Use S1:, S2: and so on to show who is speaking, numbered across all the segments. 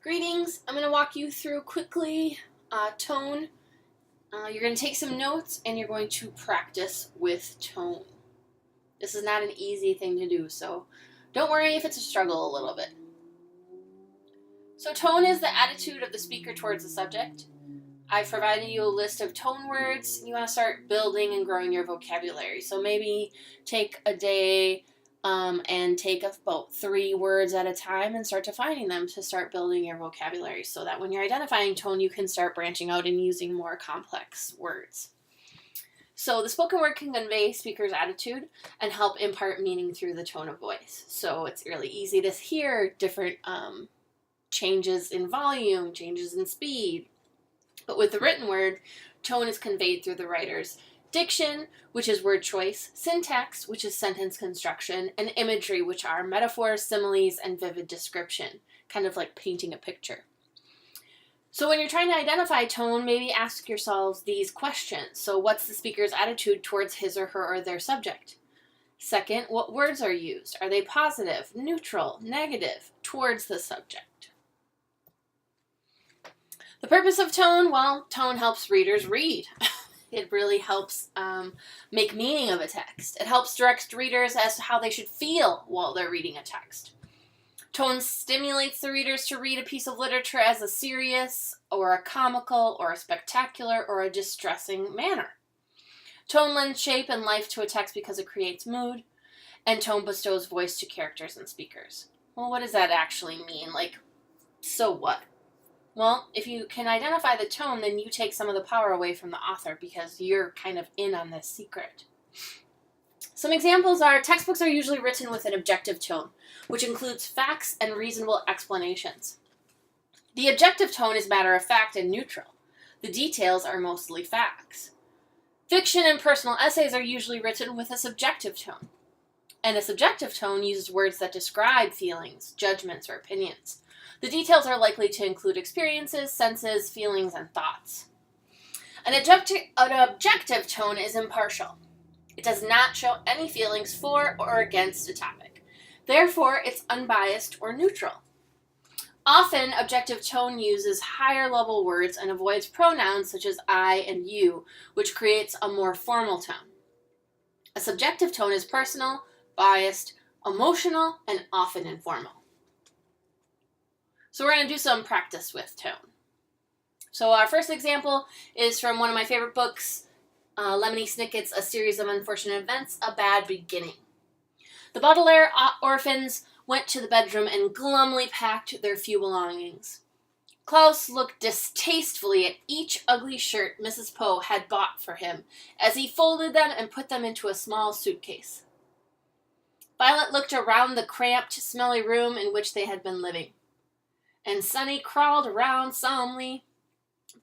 S1: Greetings. I'm going to walk you through quickly tone. You're going to take some notes and you're going to practice with tone. This is not an easy thing to do, so don't worry if it's a struggle a little bit. So tone is the attitude of the speaker towards the subject. I've provided you a list of tone words. You want to start building and growing your vocabulary. So maybe take a day and take about 3 words at a time and start defining them to start building your vocabulary so that when you're identifying tone, you can start branching out and using more complex words. So the spoken word can convey speaker's attitude and help impart meaning through the tone of voice. So it's really easy to hear different changes in volume, changes in speed. But with the written word, tone is conveyed through the writer's diction, which is word choice, syntax, which is sentence construction, and imagery, which are metaphors, similes, and vivid description, kind of like painting a picture. So when you're trying to identify tone, maybe ask yourselves these questions. So what's the speaker's attitude towards his or her or their subject? Second, what words are used? Are they positive, neutral, negative towards the subject? The purpose of tone, well, tone helps readers read. It really helps make meaning of a text. It helps direct readers as to how they should feel while they're reading a text. Tone stimulates the readers to read a piece of literature as a serious or a comical or a spectacular or a distressing manner. Tone lends shape and life to a text because it creates mood, and tone bestows voice to characters and speakers. Well, what does that actually mean? So what? Well, if you can identify the tone, then you take some of the power away from the author because you're kind of in on this secret. Some examples are textbooks are usually written with an objective tone, which includes facts and reasonable explanations. The objective tone is matter-of-fact and neutral. The details are mostly facts. Fiction and personal essays are usually written with a subjective tone, and a subjective tone uses words that describe feelings, judgments, or opinions. The details are likely to include experiences, senses, feelings, and thoughts. An objective tone is impartial. It does not show any feelings for or against a topic. Therefore, it's unbiased or neutral. Often, objective tone uses higher-level words and avoids pronouns such as I and you, which creates a more formal tone. A subjective tone is personal, biased, emotional, and often informal. So we're going to do some practice with tone. So our first example is from one of my favorite books, Lemony Snicket's A Series of Unfortunate Events, A Bad Beginning. The Baudelaire orphans went to the bedroom and glumly packed their few belongings. Klaus looked distastefully at each ugly shirt Mrs. Poe had bought for him as he folded them and put them into a small suitcase. Violet looked around the cramped, smelly room in which they had been living. And Sunny crawled around solemnly,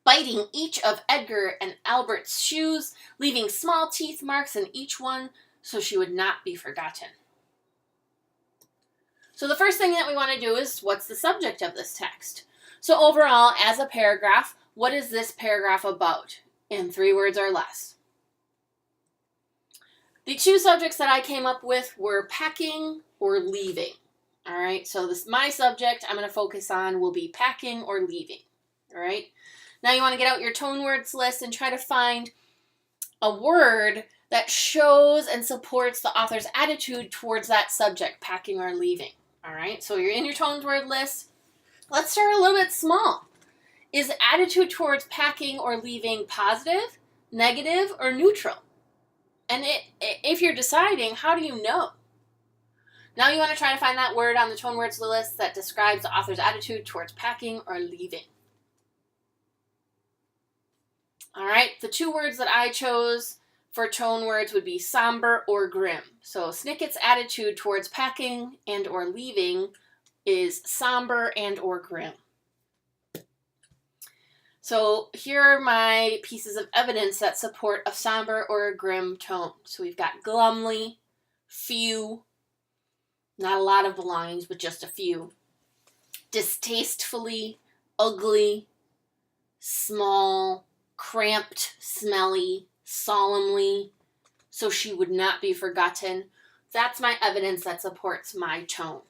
S1: biting each of Edgar and Albert's shoes, leaving small teeth marks in each one so she would not be forgotten. So the first thing that we want to do is, what's the subject of this text? So overall, as a paragraph, what is this paragraph about in 3 words or less? The 2 subjects that I came up with were packing or leaving. All right, so my subject I'm going to focus on will be packing or leaving. All right, now you want to get out your tone words list and try to find a word that shows and supports the author's attitude towards that subject, packing or leaving. All right, so you're in your tone word list. Let's start a little bit small. Is attitude towards packing or leaving positive, negative, or neutral? And if you're deciding, how do you know? Now you want to try to find that word on the tone words list that describes the author's attitude towards packing or leaving. All right, the 2 words that I chose for tone words would be somber or grim. So Snicket's attitude towards packing and or leaving is somber and or grim. So here are my pieces of evidence that support a somber or a grim tone. So we've got glumly, few, not a lot of belongings, but just a few. Distastefully, ugly, small, cramped, smelly, solemnly, so she would not be forgotten. That's my evidence that supports my tone.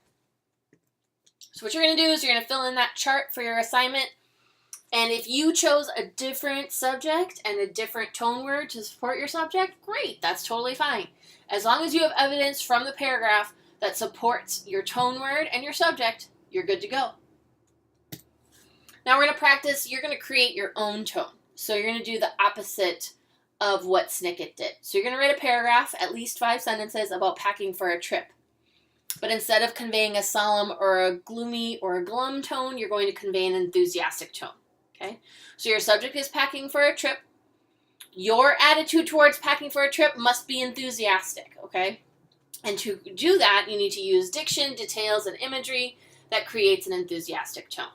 S1: So what you're going to do is you're going to fill in that chart for your assignment. And if you chose a different subject and a different tone word to support your subject, great, that's totally fine. As long as you have evidence from the paragraph that supports your tone word and your subject, you're good to go. Now we're going to practice, you're going to create your own tone. So you're going to do the opposite of what Snicket did. So you're going to write a paragraph, at least 5 sentences, about packing for a trip. But instead of conveying a solemn or a gloomy or a glum tone, you're going to convey an enthusiastic tone. Okay? So your subject is packing for a trip. Your attitude towards packing for a trip must be enthusiastic, okay? And to do that, you need to use diction, details, and imagery that creates an enthusiastic tone.